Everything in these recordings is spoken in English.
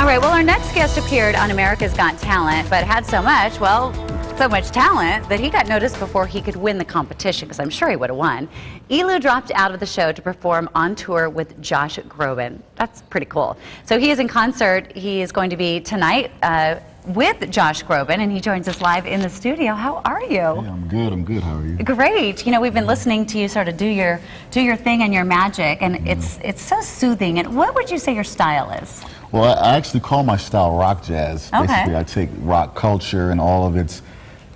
All right, well, our next guest appeared on America's Got Talent, but had so much talent that he got noticed before he could win the competition, because I'm sure he would have won. ELEW dropped out of the show to perform on tour with Josh Groban. That's pretty cool. So he is in concert. He is going to be tonight with Josh Groban, and he joins us live in the studio. How are you? Hey, I'm good. How are you? Great. You know, we've been listening to you sort of do your thing and your magic, and it's so soothing. And what would you say your style is? Well, I actually call my style rock jazz. Okay. Basically, I take rock culture and all of its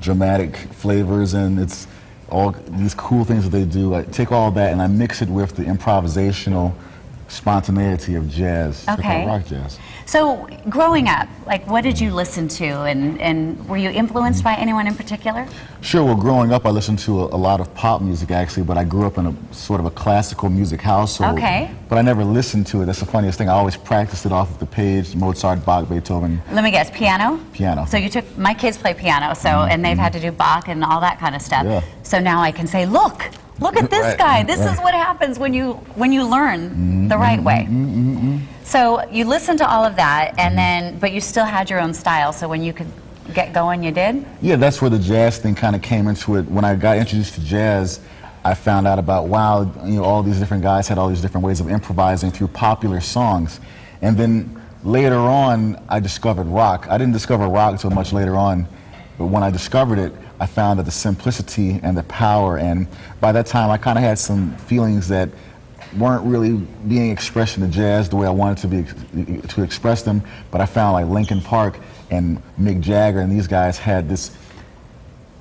dramatic flavors and it's all these cool things that they do. I take all that and I mix it with the improvisational spontaneity of jazz. Okay. So I call it rock jazz. So, growing up, like, what did you listen to, and were you influenced by anyone in particular? Sure. Well, growing up, I listened to a lot of pop music, actually, but I grew up in a sort of a classical music household. Okay. But I never listened to it. That's the funniest thing. I always practiced it off of the page, Mozart, Bach, Beethoven. Let me guess, piano? Piano. So my kids play piano, and they've had to do Bach and all that kind of stuff. Yeah. So now I can say, look at this guy. This is what happens when you learn the right way. So you listened to all of that, and but you still had your own style. So when you could get going, you did? Yeah, that's where the jazz thing kind of came into it. When I got introduced to jazz, I found out about, wow, all these different guys had all these different ways of improvising through popular songs. And then later on, I discovered rock. I didn't discover rock until much later on, but when I discovered it, I found that the simplicity and the power, and by that time I kind of had some feelings that weren't really being expressed in the jazz the way I wanted to express them, but I found like Linkin Park and Mick Jagger and these guys had this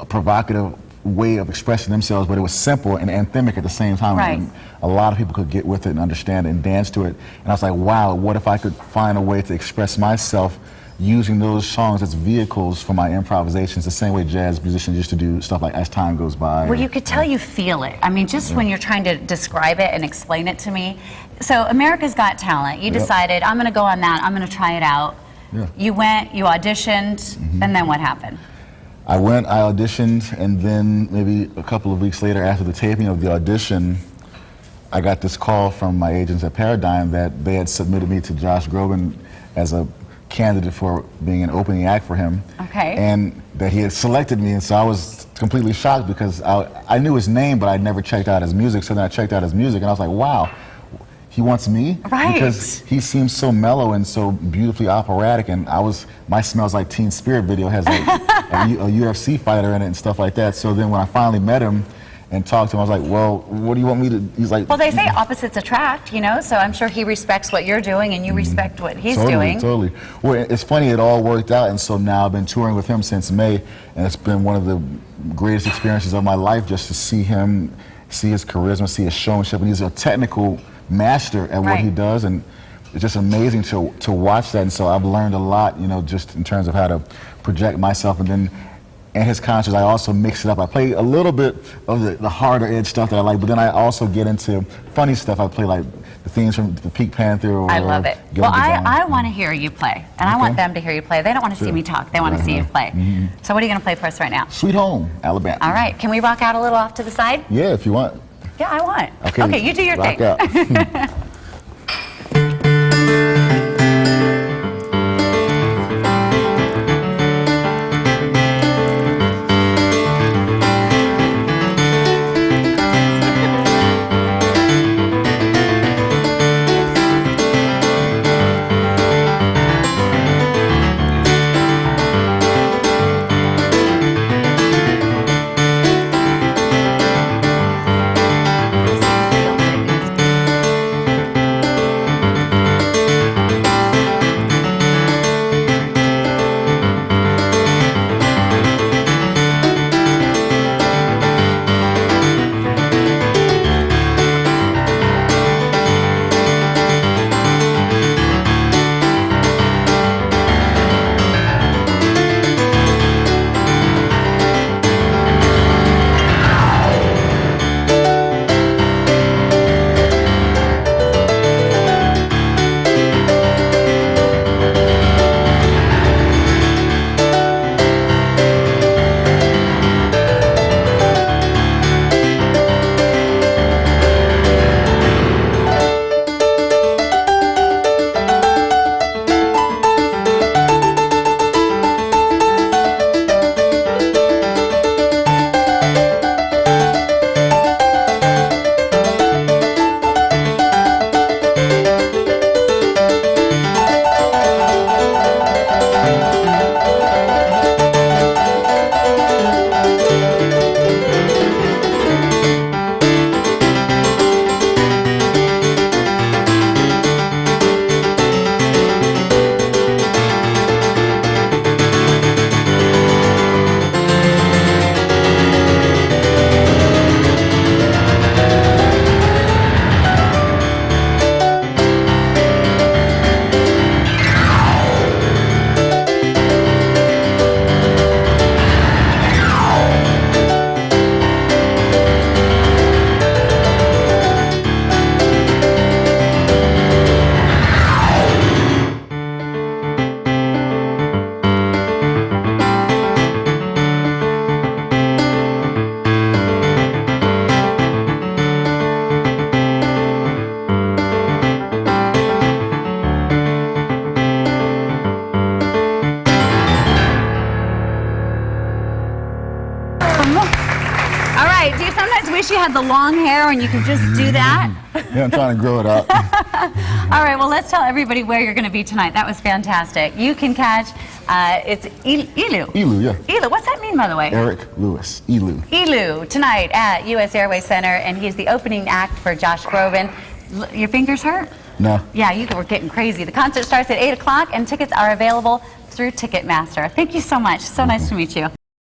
provocative way of expressing themselves, but it was simple and anthemic at the same time. Right. And a lot of people could get with it and understand it and dance to it. And I was like, wow, what if I could find a way to express myself using those songs as vehicles for my improvisations, the same way jazz musicians used to do stuff like As Time Goes By. Well, you could tell you feel it. I mean, just when you're trying to describe it and explain it to me. So America's Got Talent, you decided, I'm going to go on that, I'm going to try it out. Yeah. You went, you auditioned, and then what happened? I went, I auditioned, and then maybe a couple of weeks later after the taping of the audition, I got this call from my agents at Paradigm that they had submitted me to Josh Groban as a candidate for being an opening act for him. Okay. And that he had selected me, and so I was completely shocked because I knew his name, but I'd never checked out his music, so then I checked out his music, and I was like, wow, he wants me? Right. Because he seems so mellow and so beautifully operatic, and my Smells Like Teen Spirit video has like a UFC fighter in it and stuff like that, so then when I finally met him and talked to him, I was like, well, what do you want me to, he's like... Well, they say opposites attract, so I'm sure he respects what you're doing and you respect what he's doing. Totally. Well, it's funny, it all worked out, and so now I've been touring with him since May, and it's been one of the greatest experiences of my life just to see him, see his charisma, see his showmanship, and he's a technical master at what he does, and it's just amazing to watch that, and so I've learned a lot, just in terms of how to project myself, and then in his concerts, I also mix it up. I play a little bit of the harder edge stuff that I like, but then I also get into funny stuff. I play like the themes from the Pink Panther or I love it. Well, I want to hear you play, and I want them to hear you play. They don't want to see me talk. They want to see you play. So what are you going to play for us right now? Sweet Home, Alabama. All right. Can we rock out a little off to the side? Yeah, if you want. Yeah, I want. Okay, you do your rock thing. Out. the long hair and you can just do that? Yeah, I'm trying to grow it up. All right, well, let's tell everybody where you're going to be tonight. That was fantastic. You can catch, it's ELEW. ELEW, yeah. ELEW, what's that mean, by the way? Eric Lewis, ELEW. ELEW, tonight at U.S. Airways Center, and he's the opening act for Josh Groban. Your fingers hurt? No. Yeah, you were getting crazy. The concert starts at 8 o'clock, and tickets are available through Ticketmaster. Thank you so much. So nice to meet you.